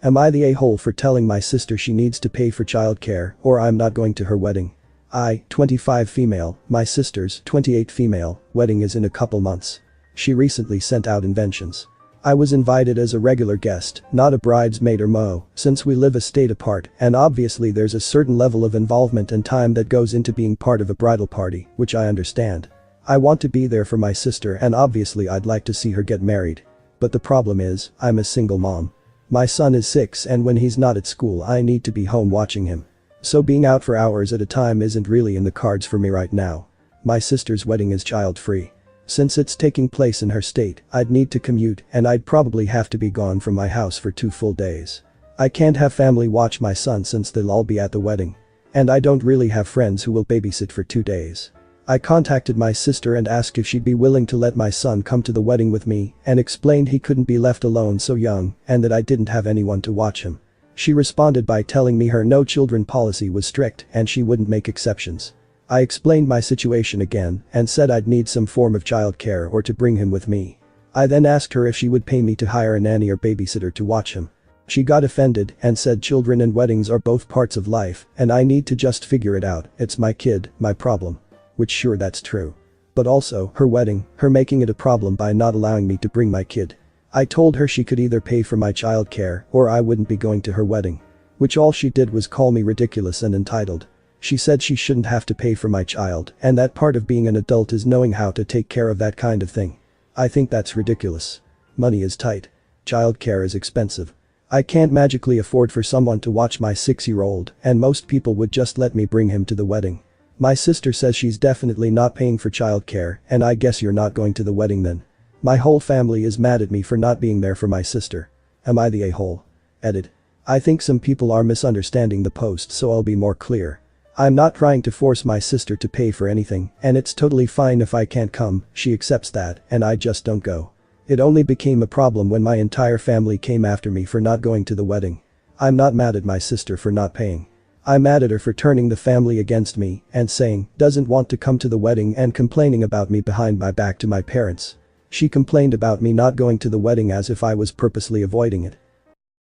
Am I the a-hole for telling my sister she needs to pay for childcare or I'm not going to her wedding? 25 female, my sister's 28 female, wedding is in a couple months. She recently sent out inventions. I was invited as a regular guest, not a bridesmaid or mo, since we live a state apart and obviously there's a certain level of involvement and time that goes into being part of a bridal party, which I understand. I want to be there for my sister and obviously I'd like to see her get married. But the problem is, I'm a single mom. My son is 6 and when he's not at school I need to be home watching him. So being out for hours at a time isn't really in the cards for me right now. My sister's wedding is child-free. Since it's taking place in her state, I'd need to commute and I'd probably have to be gone from my house for 2 full days. I can't have family watch my son since they'll all be at the wedding. And I don't really have friends who will babysit for 2 days. I contacted my sister and asked if she'd be willing to let my son come to the wedding with me and explained he couldn't be left alone so young and that I didn't have anyone to watch him. She responded by telling me her no children policy was strict and she wouldn't make exceptions. I explained my situation again and said I'd need some form of childcare or to bring him with me. I then asked her if she would pay me to hire a nanny or babysitter to watch him. She got offended and said children and weddings are both parts of life and I need to just figure it out, it's my kid, my problem. Which sure that's true. But also, her wedding, her making it a problem by not allowing me to bring my kid. I told her she could either pay for my childcare or I wouldn't be going to her wedding. Which all she did was call me ridiculous and entitled. She said she shouldn't have to pay for my child and that part of being an adult is knowing how to take care of that kind of thing. I think that's ridiculous. Money is tight. Childcare is expensive. I can't magically afford for someone to watch my 6-year-old and most people would just let me bring him to the wedding. My sister says she's definitely not paying for childcare and I guess you're not going to the wedding then. My whole family is mad at me for not being there for my sister. Am I the a-hole? Edit. I think some people are misunderstanding the post so I'll be more clear. I'm not trying to force my sister to pay for anything and it's totally fine if I can't come, she accepts that and I just don't go. It only became a problem when my entire family came after me for not going to the wedding. I'm not mad at my sister for not paying. I'm mad at her for turning the family against me and saying doesn't want to come to the wedding and complaining about me behind my back to my parents. She complained about me not going to the wedding as if I was purposely avoiding it.